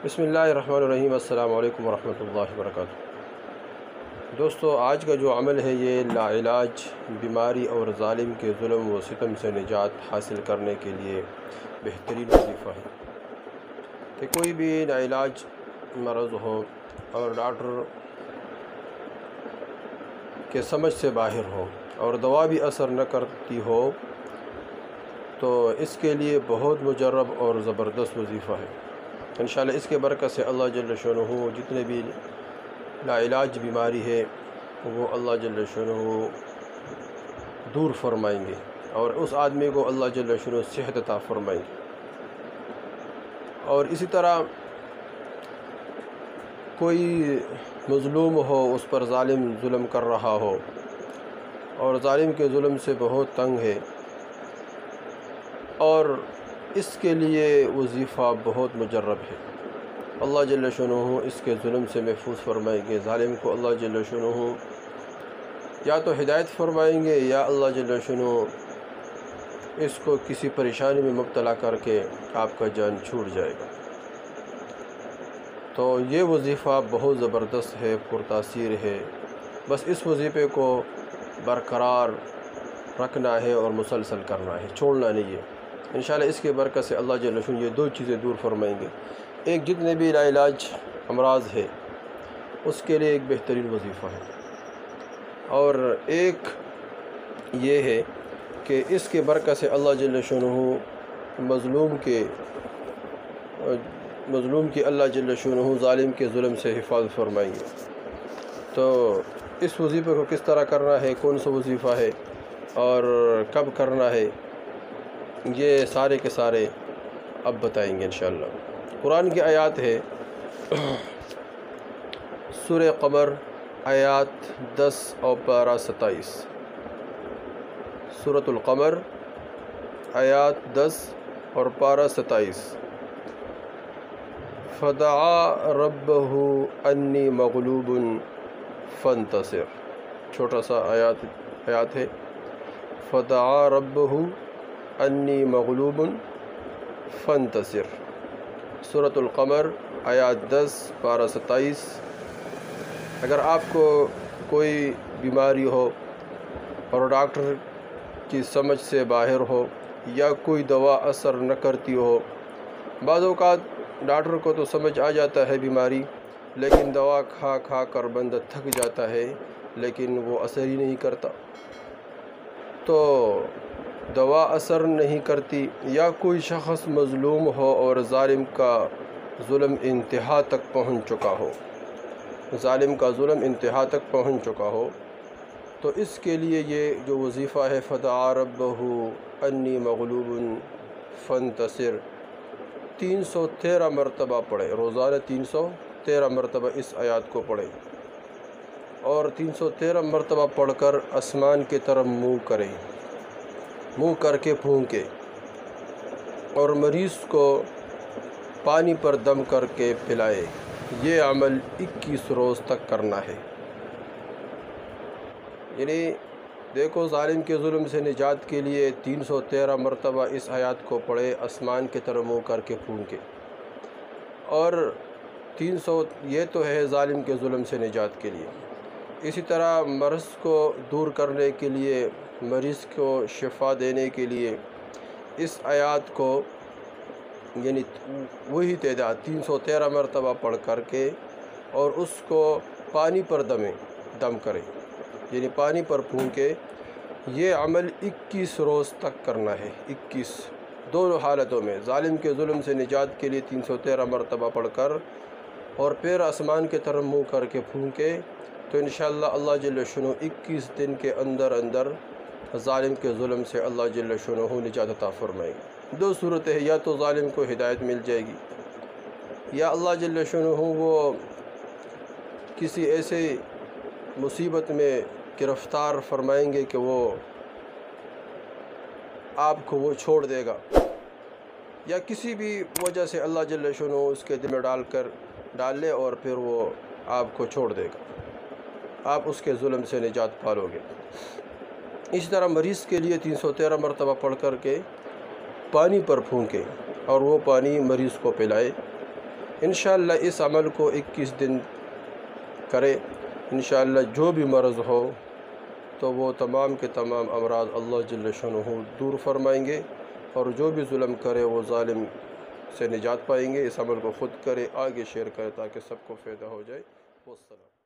بسم اللہ الرحمن الرحیم۔ السلام علیکم ورحمۃ اللہ وبرکاتہ۔ دوستو، آج کا جو عمل ہے یہ لاعلاج بیماری اور ظالم کے ظلم و ستم سے نجات حاصل کرنے کے لیے بہترین وظیفہ ہے کہ کوئی بھی لاعلاج مرض ہو اور ڈاکٹر کے سمجھ سے باہر ہو اور دوا بھی اثر نہ کرتی ہو تو اس کے لیے بہت مجرب اور زبردست وظیفہ ہے۔ انشاءاللہ اس کے برکت سے اللہ جل شانہ جتنے بھی لاعلاج بیماری ہے وہ اللہ جل شانہ دور فرمائیں گے اور اس آدمی کو اللہ جل شانہ صحت عطا فرمائیں گے۔ اور اسی طرح کوئی مظلوم ہو، اس پر ظالم ظلم کر رہا ہو اور ظالم کے ظلم سے بہت تنگ ہے اور اس کے لیے وظیفہ بہت مجرب ہے، اللہ جل شانہ اس کے ظلم سے محفوظ فرمائیں گے۔ ظالم کو اللہ جل شانہ یا تو ہدایت فرمائیں گے یا اللہ جل شانہ اس کو کسی پریشانی میں مبتلا کر کے آپ کا جان چھوٹ جائے گا۔ تو یہ وظیفہ بہت زبردست ہے، پرتاثیر ہے۔ بس اس وظیفے کو برقرار رکھنا ہے اور مسلسل کرنا ہے، چھوڑنا نہیں ہے۔ انشاءاللہ اس کے برکت سے اللہ جل شانہ یہ دو چیزیں دور فرمائیں گے۔ ایک جتنے بھی لاعلاج امراض ہے اس کے لیے ایک بہترین وظیفہ ہے، اور ایک یہ ہے کہ اس کے برکت سے اللہ جل شانہ مظلوم کی اللہ جل شانہ ظالم کے ظلم سے حفاظت فرمائیں گے۔ تو اس وظیفے کو کس طرح کرنا ہے، کون سا وظیفہ ہے اور کب کرنا ہے، یہ سارے کے سارے اب بتائیں گے انشاءاللہ۔ قرآن کی آیات ہے سورہ قمر آیات 10 اور پارہ 27۔ سورۃ القمر آیات 10 اور پارہ 27۔ فدعا ربہ انی مغلوب فانتصر۔ چھوٹا سا آیات ہے، فدعا ربہ انی مغلوب فانتصر۔ سورۃ القمر آیات 10 پارہ 27۔ اگر آپ کو کوئی بیماری ہو اور ڈاکٹر کی سمجھ سے باہر ہو یا کوئی دوا اثر نہ کرتی ہو، بعض اوقات ڈاکٹر کو تو سمجھ آ جاتا ہے بیماری، لیکن دوا کھا کھا کر بندہ تھک جاتا ہے لیکن وہ اثر ہی نہیں کرتا۔ تو دوا اثر نہیں کرتی یا کوئی شخص مظلوم ہو اور ظالم کا ظلم انتہا تک پہنچ چکا ہو، تو اس کے لیے یہ جو وظیفہ ہے فدعا ربہ انی مغلوب فانتصر، 313 مرتبہ پڑھے، روزانہ 313 مرتبہ اس آیات کو پڑھے اور 313 مرتبہ پڑھ کر آسمان کی طرف منہ کر کے پھونکے اور مریض کو پانی پر دم کر کے پلائے۔ یہ عمل 21 روز تک کرنا ہے۔ یعنی دیکھو، ظالم کے ظلم سے نجات کے لیے 313 مرتبہ اس آیات کو پڑھے، آسمان کی طرف منہ کر کے پھونکے، اور 300 یہ تو ہے ظالم کے ظلم سے نجات کے لیے۔ اسی طرح مرض کو دور کرنے کے لیے، مریض کو شفا دینے کے لیے اس آیات کو یعنی وہی تعداد 313 مرتبہ پڑھ کر کے اور اس کو پانی پر دم کرے، یعنی پانی پر پھونکے۔ یہ عمل 21 روز تک کرنا ہے، 21 دونوں حالتوں میں، ظالم کے ظلم سے نجات کے لیے 313 مرتبہ پڑھ کر اور پھر آسمان کی طرف منہ کر کے پھونکے، تو انشاءاللہ اللہ جل شانہ 21 دن کے اندر ظالم کے ظلم سے اللہ جل شانہ نجات عطا فرمائے گا۔ دو صورتیں ہیں، یا تو ظالم کو ہدایت مل جائے گی یا اللہ جل شانہ وہ کسی ایسے مصیبت میں گرفتار فرمائیں گے کہ وہ آپ کو وہ چھوڑ دے گا، یا کسی بھی وجہ سے اللہ جل شانہ اس کے دل میں ڈال لے اور پھر وہ آپ کو چھوڑ دے گا، آپ اس کے ظلم سے نجات پالو گے۔ اسی طرح مریض کے لیے 313 مرتبہ پڑھ کر کے پانی پر پھونکے اور وہ پانی مریض کو پلائے، انشاءاللہ اس عمل کو 21 دن کرے، انشاءاللہ جو بھی مرض ہو تو وہ تمام کے تمام امراض اللہ جل شانہ دور فرمائیں گے، اور جو بھی ظلم کرے وہ ظالم سے نجات پائیں گے۔ اس عمل کو خود کرے، آگے شیئر کرے تاکہ سب کو فائدہ ہو جائے۔ والسلام۔